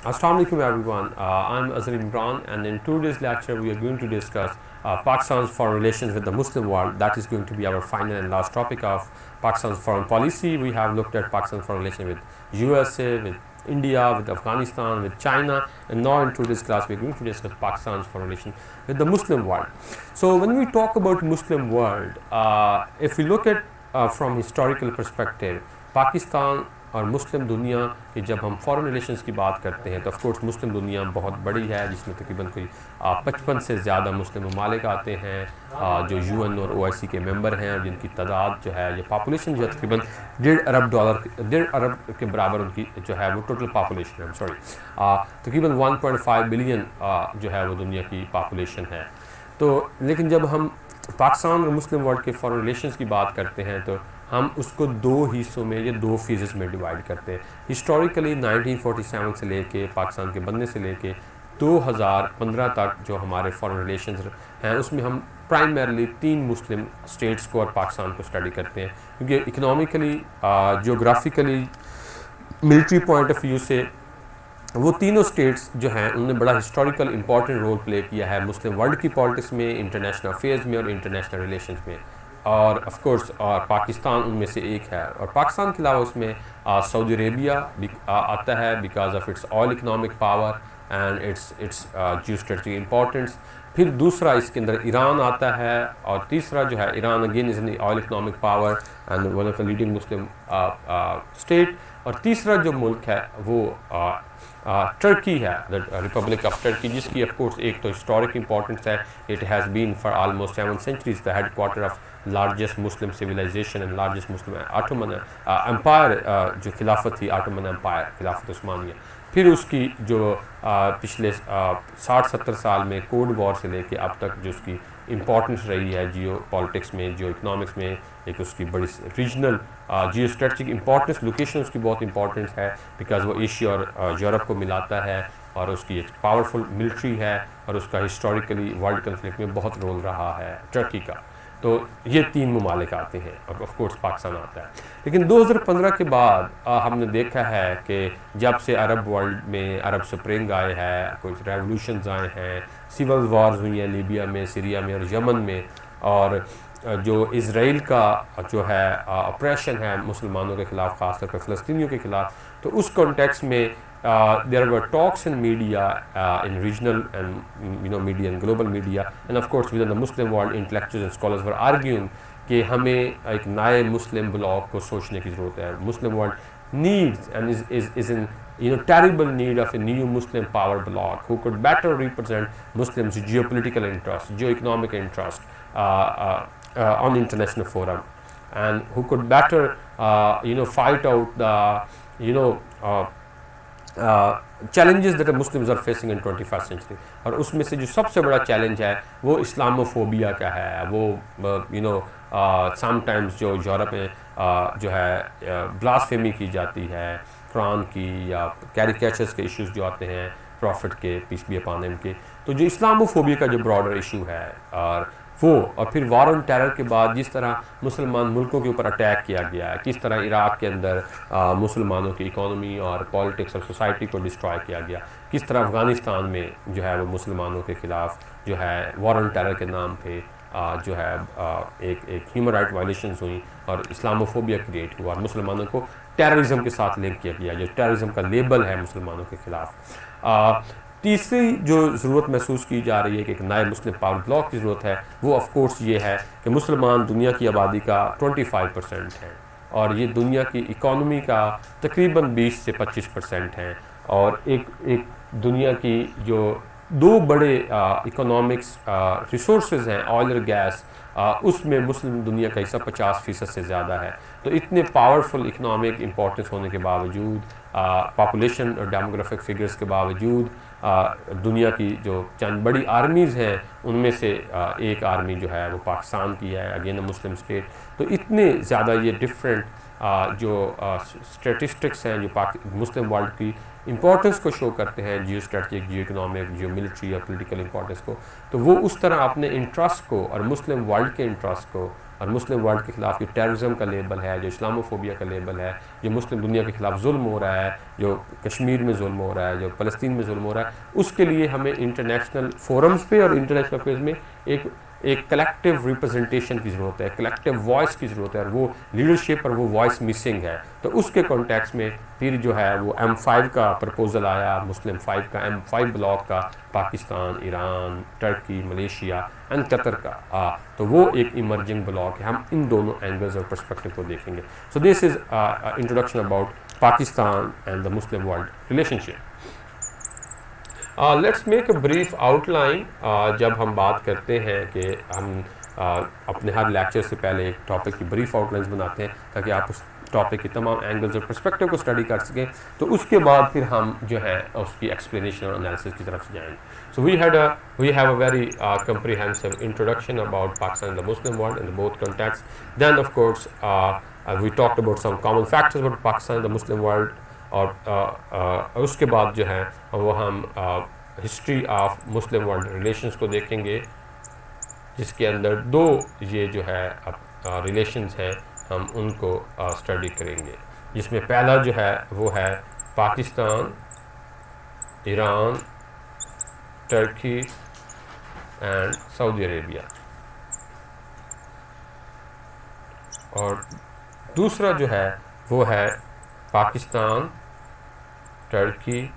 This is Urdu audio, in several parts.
Assalamu alaikum everyone. I'm Azhar Imran, and in today's lecture we are going to discuss Pakistan's foreign relations with the Muslim world. That is going to be our final and last topic of Pakistan's foreign policy. We have looked at Pakistan's foreign relations with USA, with India, with Afghanistan, with China, and now in today's class we are going to discuss Pakistan's foreign relations with the Muslim world. So when we talk about Muslim world, if we look at from historical perspective, Pakistan اور مسلم دنیا کی جب ہم فارن ریلیشنز کی بات کرتے ہیں تو آف کورس مسلم دنیا بہت بڑی ہے، جس میں تقریباً کوئی 55 سے زیادہ مسلم ممالک آتے ہیں جو یو این اور او آئی سی کے ممبر ہیں، اور جن کی تعداد جو ہے، یہ پاپولیشن جو ہے تقریباً $1.5 ارب کے برابر ان کی جو ہے وہ ٹوٹل پاپولیشن ہے، تقریباً 1.5 بلین جو ہے وہ دنیا کی پاپولیشن ہے۔ تو لیکن جب ہم پاکستان اور مسلم ورلڈ کے فارن ریلیشنز کی بات کرتے ہیں تو ہم اس کو دو حصوں میں یا دو فیزز میں ڈیوائڈ کرتے ہیں۔ ہسٹوریکلی 1947 سے لے کے پاکستان کے بننے سے لے کے 2015 تک جو ہمارے فارن ریلیشنز ہیں، اس میں ہم پرائمرلی 3 مسلم اسٹیٹس کو اور پاکستان کو اسٹڈی کرتے ہیں، کیونکہ economically, geographically, military point of view سے وہ تینوں اسٹیٹس جو ہیں انہوں نے بڑا ہسٹوریکل امپورٹنٹ رول پلے کیا ہے مسلم ورلڈ کی پالیٹکس میں، انٹرنیشنل افیئرز میں اور انٹرنیشنل ریلیشنز میں، اور آف کورس پاکستان ان میں سے ایک ہے۔ اور پاکستان کے علاوہ اس میں سعودی عربیہ آتا ہے because of its oil economic power and its Jio strategic importance. پھر دوسرا اس کے اندر ایران آتا ہے، اور تیسرا جو ہے Iran again is an oil economic power and one of the leading Muslim state, اور تیسرا جو ملک ہے وہ ٹرکی ہے، ریپبلک آف ٹرکی، جس کی آف کورس ایک تو ہسٹورک امپورٹنس ہے، it has been for almost 7 centuries the headquarter of largest Muslim civilization and largest Muslim Ottoman empire, جو خلافت تھی آٹومن امپائر، خلافت عثمانیہ۔ پھر اس کی جو پچھلے 60-70 سال میں کولڈ وار سے لے کے اب تک جو اس کی امپورٹنس رہی ہے جیو پالیٹکس میں، جیو اکنامکس میں، ایک اس کی بڑی regional geo strategic importance, location اس کی بہت امپورٹنس ہے بیکاز وہ ایشیا اور یورپ کو ملاتا ہے، اور اس کی ایک پاورفل ملٹری ہے، اور اس کا ہسٹوریکلی ورلڈ کنفلکٹ میں بہت رول رہا ہے ٹرکی کا۔ تو یہ 3 ممالک آتے ہیں، اور آف کورس پاکستان آتا ہے۔ لیکن 2015 کے بعد ہم نے دیکھا ہے کہ جب سے عرب ورلڈ میں عرب سپرنگ آئے ہے، کچھ ریولوشنز آئے ہیں، سول وارز ہوئی ہیں لیبیا میں، سیریا میں اور یمن میں، اور جو اسرائیل کا جو ہے اپریشن ہے مسلمانوں کے خلاف، خاص طور پہ فلسطینیوں کے خلاف، تو اس کانٹیکس میں there were talks in media, in regional and media and global media, and of course within the Muslim world, intellectuals and scholars were arguing کہ ہمیں ایک نئے مسلم بلاک کو سوچنے کی ضرورت ہے۔ Muslim world needs and is in terrible need of a new Muslim power bloc who could better represent Muslims' geopolitical interest, geo-economic interest on international forum, and who could better fight out the challenges that Muslims are facing in 21st century۔ اور اس میں سے جو سب سے بڑا چیلنج ہے وہ اسلاموفوبیا کا ہے۔ وہ سم ٹائمز جو یورپ میں جو ہے بلاسفیمی کی جاتی ہے قرآن کی، یا کیریکیچرز کے ایشوز جو آتے ہیں پروفٹ کے، پیس بی اپان ہم کے، تو جو اسلاموفوبیا کا جو براڈر ایشو ہے، اور پھر وار آن ٹیرر کے بعد جس طرح مسلمان ملکوں کے اوپر اٹیک کیا گیا ہے، کس طرح عراق کے اندر مسلمانوں کی اکانومی اور پالیٹکس اور سوسائٹی کو ڈسٹرائے کیا گیا، کس طرح افغانستان میں جو ہے وہ مسلمانوں کے خلاف جو ہے وار آن ٹیرر کے نام پہ جو ہے ایک ہیومن رائٹ وائلیشنز ہوئیں، اور اسلاموفوبیا کریٹ ہوا، اور مسلمانوں کو ٹیررزم کے ساتھ لنک کیا گیا، جو ٹیررزم کا لیبل ہے مسلمانوں کے خلاف۔ تیسری جو ضرورت محسوس کی جا رہی ہے کہ ایک نئے مسلم پاور بلاک کی ضرورت ہے، وہ آف کورس یہ ہے کہ مسلمان دنیا کی آبادی کا 25% ہیں، اور یہ دنیا کی اکانومی کا تقریباً 20 سے 25% ہیں، اور ایک دنیا کی جو 2 بڑے اکنامکس ریسورسز ہیں آئل اور گیس، اس میں مسلم دنیا کا حصہ 50% سے زیادہ ہے۔ تو اتنے پاورفل اکنامک امپورٹنس ہونے کے باوجود، پاپولیشن اور ڈیموگرافک فگرز کے باوجود، دنیا کی جو چند بڑی آرمیز ہیں ان میں سے ایک آرمی جو ہے وہ پاکستان کی ہے، اگین مسلم اسٹیٹ۔ تو اتنے زیادہ یہ ڈفرینٹ جو اسٹیٹسٹکس ہیں جو مسلم ورلڈ کی امپورٹنس کو شو کرتے ہیں، geostrategic, geoeconomic, geo military اور پولیٹیکل امپورٹنس کو، تو وہ اس طرح اپنے انٹرسٹ کو اور مسلم ورلڈ کے انٹرسٹ کو اور مسلم ورلڈ کے خلاف جو ٹیررزم کا لیبل ہے، جو اسلاموفوبیا کا لیبل ہے، جو مسلم دنیا کے خلاف ظلم ہو رہا ہے، جو کشمیر میں ظلم ہو رہا ہے، جو فلسطین میں ظلم ہو رہا ہے، اس کے لیے ہمیں انٹرنیشنل فورمز پہ اور انٹرنیشنل افیئرز میں ایک کلیکٹیو ریپرزنٹیشن کی ضرورت ہے، کلیکٹیو وائس کی ضرورت ہے، اور وہ لیڈرشپ اور وہ وائس مسنگ ہے. تو اس کے کانٹیکس میں پھر جو ہے وہ M5 کا پرپوزل آیا، مسلم 5 کا، M5 بلاک کا، Pakistan, Iran, Turkey, Malaysia and Qatar کا. تو وہ ایک ایمرجنگ بلاک ہے. ہم ان دونوں اینگلز اور پرسپیکٹو کو دیکھیں گے. So this is introduction about Pakistan and the Muslim world relationship. Let's make a brief outline. جب ہم بات کرتے ہیں کہ ہم اپنے ہر لیکچر سے پہلے ایک ٹاپک کی بریف آؤٹ لائنز بناتے ہیں تاکہ آپ اس ٹاپک کی تمام اینگلز اور پرسپیکٹو کو اسٹڈی کر سکیں، تو اس کے بعد پھر ہم جو ہے اس کی ایکسپلینیشن اور انالیسس کی طرف سے جائیں گے. So we have a very comprehensive introduction about Pakistan and the Muslim world in both contexts. Then of course we talked about some common factors about Pakistan and the Muslim world, اور اس کے بعد جو ہے وہ ہم history of Muslim world relations کو دیکھیں گے، جس کے اندر دو یہ جو ہے ریلیشنز ہیں ہم ان کو اسٹڈی کریں گے، جس میں پہلا جو ہے وہ ہے Pakistan, Iran, Turkey and Saudi Arabia, اور دوسرا جو ہے وہ ہے Pakistan, Turkey,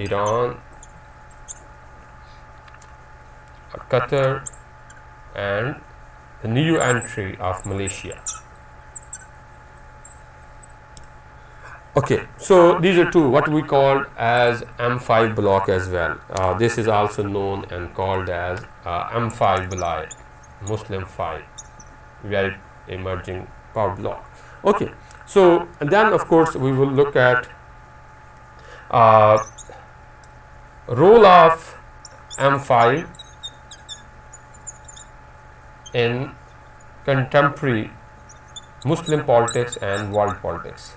Iran, Qatar and the new entry of Malaysia. Okay, so these are two what we call as M5 block as well. This is also known and called as M5 block, Muslim 5, very emerging power block. Okay, so and then of course we will look at role of M5 in contemporary Muslim politics and world politics.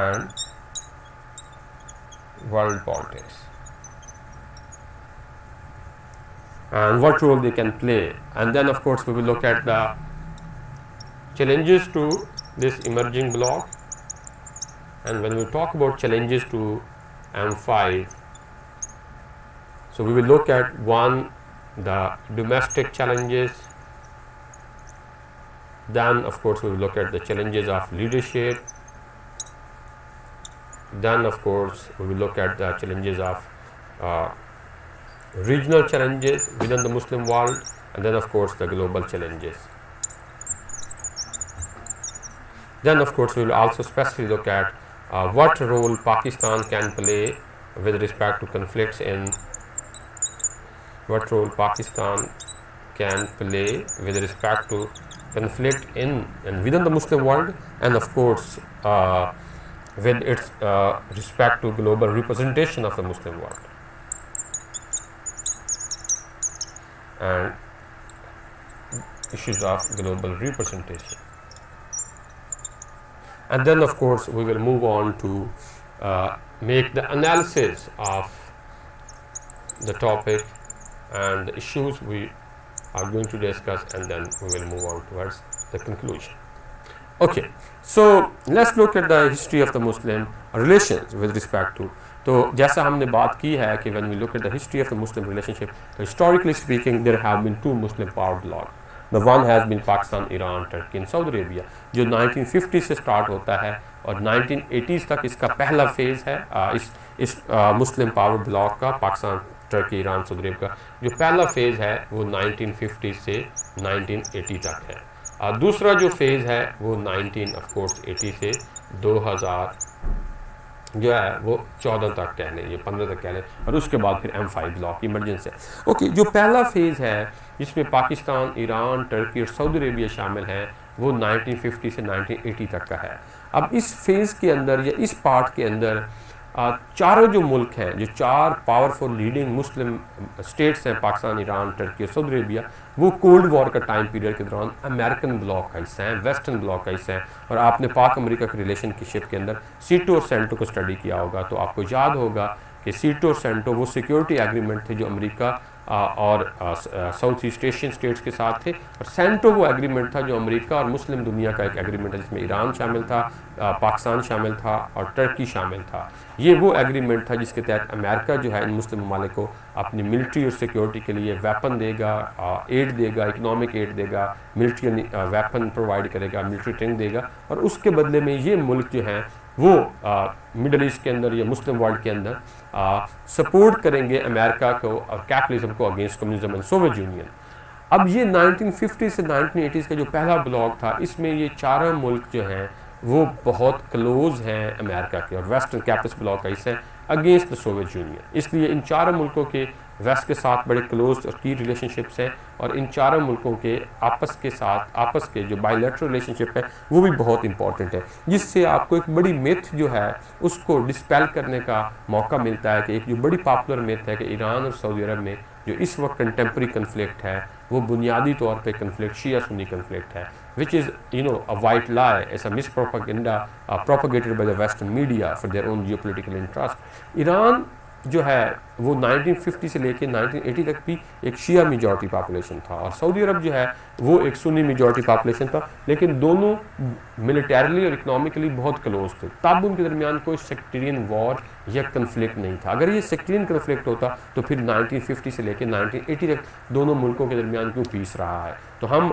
And world politics, and what role they can play. And then of course we will look at the challenges to this emerging bloc. And when we talk about challenges to M5, so we will look at one, the domestic challenges. Then of course we will look at the challenges of leadership. Then of course we will look at the challenges of regional challenges within the Muslim world, and then of course the global challenges. Then of course we will also specifically look at what role Pakistan can play with respect to conflicts in what role Pakistan can play with respect to conflict in and within the Muslim world, and of course with its respect to global representation of the Muslim world, and issues of global representation. And then of course we will move on to make the analysis of the topic and the issues we are going to discuss, and then we will move on towards the conclusion. Okay, so let's look at the history of the Muslim relations with respect to. تو جیسا ہم نے بات کی ہے کہ when we look at the history of the Muslim relationship, historically speaking there have been two Muslim power blocks. The one has been Pakistan, Iran, Turkey and Saudi Arabia, جو 1950 سے سٹارٹ ہوتا ہے اور 1980s تک اس کا پہلا فیز ہے. اس مسلم پاور بلاک کا پاکستان، ٹرکی، ایران، سعودی عرب کا جو پہلا فیز ہے وہ 1950 سے 1980 تک ہے. دوسرا جو فیز ہے وہ 1980 سے 2000 جو ہے وہ 14 تک کہہ لیں، یہ 15 تک کہہ لیں، اور اس کے بعد پھر M5 بلاک ایمرجنس ہے. اوکے، جو پہلا فیز ہے جس میں پاکستان، ایران، ٹرکی اور سعودی عربیہ شامل ہیں وہ 1950 سے 1980 تک کا ہے. اب اس فیز کے اندر یا اس پارٹ کے اندر چاروں جو ملک ہیں، جو چار پاورفل لیڈنگ مسلم اسٹیٹس ہیں، پاکستان، ایران، ٹرکی اور سعودی عربیہ، وہ کولڈ وار کا ٹائم پیریڈ کے دوران امریکن بلاک کا حصہ ہیں، ویسٹرن بلاک کا حصہ ہیں. اور آپ نے پاک امریکہ کی ریلیشن کی شپ کے اندر سیٹو اور سینٹو کو اسٹڈی کیا ہوگا تو آپ کو یاد ہوگا کہ سیٹو سینٹو وہ سیکیورٹی ایگریمنٹ تھے جو امریکہ اور ساؤتھ ایسٹ ایشین اسٹیٹس کے ساتھ تھے، اور سینٹو وہ ایگریمنٹ تھا جو امریکہ اور مسلم دنیا کا ایک ایگریمنٹ ہے جس میں ایران شامل تھا، پاکستان شامل تھا اور ٹرکی شامل تھا۔ یہ وہ ایگریمنٹ تھا جس کے تحت امریکہ جو ہے ان مسلم ممالک کو اپنی ملٹری اور سیکیورٹی کے لیے ویپن دے گا، ایڈ دے گا، اکنامک ایڈ دے گا، ملٹری ویپن پرووائڈ کرے گا، ملٹری ٹریننگ دے گا، اور اس کے بدلے میں یہ ملک جو ہیں وہ مڈل ایسٹ کے اندر یا مسلم ورلڈ کے اندر سپورٹ کریں گے امریکہ کو اور کیپٹلزم کو against communism and Soviet union. اب یہ 1950 سے 1980 کا جو پہلا بلاک تھا، اس میں یہ چاروں ملک جو ہیں وہ بہت کلوز ہیں امریکہ کے، اور ویسٹرن کیپٹلسٹ بلاک کا حصہ ہے اگینسٹ دا سوویت یونین۔ اس لیے ان چاروں ملکوں کے ویسٹ کے ساتھ بڑے کلوز اور کی ریلیشن شپس ہیں، اور ان چاروں ملکوں کے آپس کے جو بائی لیٹرل ریلیشن شپ ہے وہ بھی بہت امپورٹنٹ ہے، جس سے آپ کو ایک بڑی میتھ جو ہے اس کو ڈسپیل کرنے کا موقع ملتا ہے کہ ایک جو بڑی پاپولر میتھ ہے کہ ایران اور سعودی عرب میں جو اس وقت کنٹمپری کنفلکٹ ہے وہ بنیادی طور پہ کنفلکٹ شیعہ سنی کنفلکٹ ہے، which is a white lie, as a mispropaganda propagated by the Western media for their own geopolitical interest۔ Iran جو ہے وہ 1950 سے لے کے 1980 تک بھی ایک شیعہ میجورٹی پاپولیشن تھا، اور سعودی عرب جو ہے وہ ایک سنی میجورٹی پاپولیشن تھا، لیکن دونوں ملیٹریلی اور اکنامکلی بہت کلوز تھے۔ تب ان کے درمیان کوئی سیکٹرین وار یا کنفلکٹ نہیں تھا۔ اگر یہ سیکٹرین کنفلکٹ ہوتا تو پھر 1950 سے لے کے 1980 تک دونوں ملکوں کے درمیان کیوں پیس رہا ہے؟ تو ہم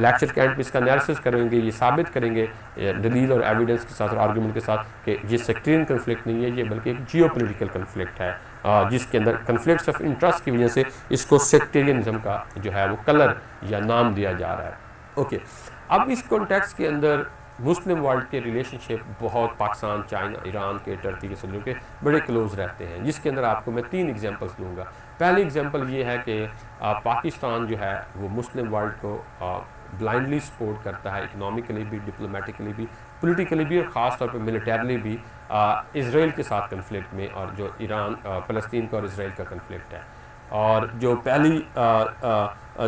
لیکچر کے اینڈ پہ اس کا انالیسس کریں گے، یہ ثابت کریں گے دلیل اور ایویڈنس کے ساتھ اور آرگومنٹ کے ساتھ کہ یہ سیکٹرین کنفلکٹ نہیں ہے، یہ بلکہ ایک جیو پولیٹیکل کنفلکٹ ہے، جس کے اندر کنفلکٹس آف انٹرسٹ کی وجہ سے اس کو سیکٹیرینزم کا جو ہے وہ کلر یا نام دیا جا رہا ہے۔ اوکے، اب اس کانٹیکسٹ کے اندر مسلم ورلڈ کے ریلیشن شپ بہت پاکستان، چائنا، ایران کے، ٹرکی کے سلوک کے بڑے کلوز رہتے ہیں، جس کے اندر آپ کو میں 3 ایگزامپلس دوں گا۔ پہلی ایگزامپل یہ ہے کہ پاکستان جو ہے وہ مسلم ورلڈ کو بلائنڈلی سپورٹ کرتا ہے، اکنامکلی بھی، ڈپلومیٹکلی بھی، پولیٹیکلی بھی، اور خاص طور پہ ملیٹریلی بھی اسرائیل کے ساتھ کنفلکٹ میں، اور جو ایران فلسطین کا اور اسرائیل کا کنفلکٹ ہے۔ اور جو پہلی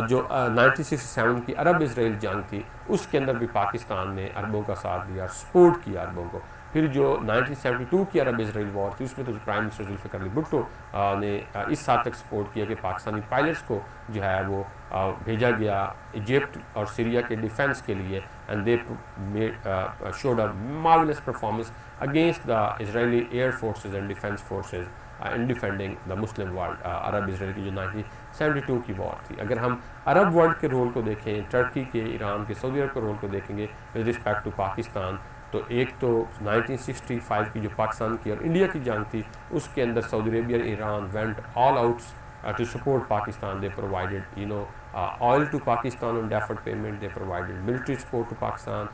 جو 1967 کی عرب اسرائیل جنگ تھی اس کے اندر بھی پاکستان نے عربوں کا ساتھ دیا، سپورٹ کیا عربوں کو۔ پھر جو 1972 کی عرب اسرائیل وار تھی اس میں تو پرائم منسٹر ذوالفقار علی بھٹو نے اس حد تک سپورٹ کیا کہ پاکستانی پائلٹس کو جو ہے وہ بھیجا گیا ایجپٹ اور سیریا کے ڈیفنس کے لیے، and they showed a marvellous performance against the Israeli air forces and defence forces in defending the Muslim world۔ Arab Israel کی جو 1972 کی وار تھی۔ اگر ہم عرب ورلڈ کے رول کو دیکھیں، ٹرکی کے، ایران کے، سعودی عرب کے رول کو دیکھیں گے with respect to پاکستان، تو ایک تو 1965 کی جو پاکستان کی اور انڈیا کی جنگ تھی اس کے اندر سعودی عربیہ اور Iran went all out to support Pakistan۔ They provided oil to Pakistan on deferred payment, they provided military support to Pakistan,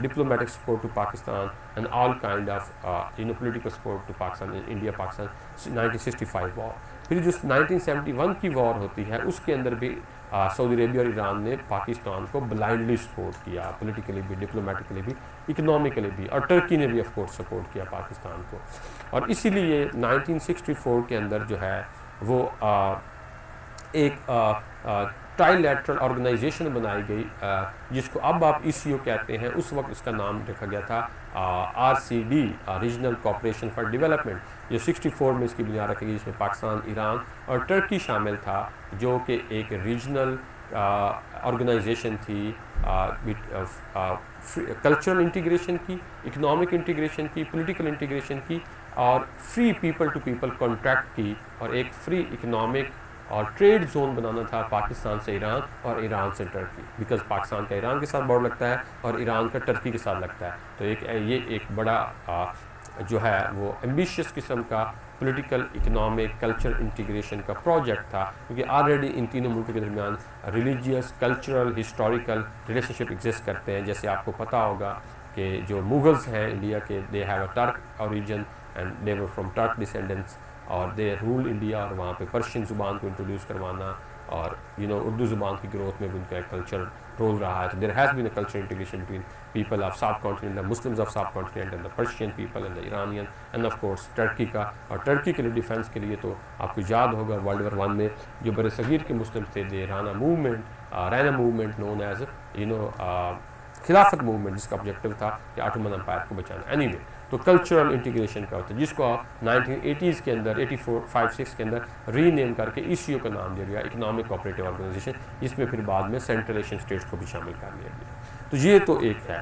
diplomatic support to Pakistan, and all kind of political support to Pakistan in India Pakistan 1965 war۔ پھر جو 1971 کی وار ہوتی ہے اس کے اندر بھی سعودی عربیہ اور ایران نے پاکستان کو بلائنڈلی سپورٹ کیا، پولیٹیکلی بھی، ڈپلومیٹکلی بھی، اکنامکلی بھی، اور ٹرکی نے بھی آف کورس سپورٹ کیا پاکستان کو۔ اور اسی لیے 1964 کے اندر جو ہے وہ ایک ٹرائی لیٹرل آرگنائزیشن بنائی گئی جس کو اب آپ ECO کہتے ہیں، اس وقت اس کا نام رکھا گیا تھا RCD، regional cooperation for development, جو 64 میں اس کی بنیاد رکھی گئی، جس میں پاکستان، ایران اور ٹرکی شامل تھا، جو کہ ایک ریجنل آرگنائزیشن تھی، کلچرل انٹیگریشن کی، اکنامک انٹیگریشن کی، پولیٹیکل انٹیگریشن کی، اور free people to people contact کی، اور ایک فری اکنامک اور ٹریڈ زون بنانا تھا پاکستان سے ایران اور ایران سے ٹرکی، بیکاز پاکستان کا ایران کے ساتھ بارڈر لگتا ہے اور ایران کا ٹرکی کے ساتھ لگتا ہے۔ تو یہ ایک بڑا جو ہے وہ ایمبیشیس قسم کا پولیٹیکل، اکنامک، کلچر انٹیگریشن کا پروجیکٹ تھا، کیونکہ آلریڈی ان تینوں ملکوں کے درمیان ریلیجیس، کلچرل، ہسٹوریکل ریلیشن شپ ایگزسٹ کرتے ہیں۔ جیسے آپ کو پتہ ہوگا کہ جو مغلز ہیں انڈیا کے، they have a Turk origin and they were from Turk descendants, اور دے رول انڈیا، اور وہاں پہ پرشین زبان کو انٹروڈیوس کروانا اور اردو زبان کی گروتھ میں بھی ان کا ایک کلچر رول رہا ہے۔ تو there has been a culture integration between people of subcontinent, the Muslims of subcontinent, and the Persian people and the Iranian, and of course Turkey کا۔ اور ٹرکی کے لیے ڈیفینس کے لیے تو آپ کو یاد ہوگا ورلڈ وار 1 میں جو بر صغیر کے مسلم تھے، دے رانا موومنٹ نون ایز خلافت موومنٹ، جس کا آبجیکٹو تھا کہ آٹومن امپائر کو بچانا۔ اینی وے، تو کلچرل انٹیگریشن کا ہوتا ہے، جس کو 1980s کے اندر 84-5-6 کے اندر ری نیم کر کے ECO کا نام دیا گیا، اکنامک کوآپریٹو آرگنائزیشن، جس میں پھر بعد میں سینٹرل ایشین اسٹیٹس کو بھی شامل کر لیا گیا. تو یہ تو ایک ہے.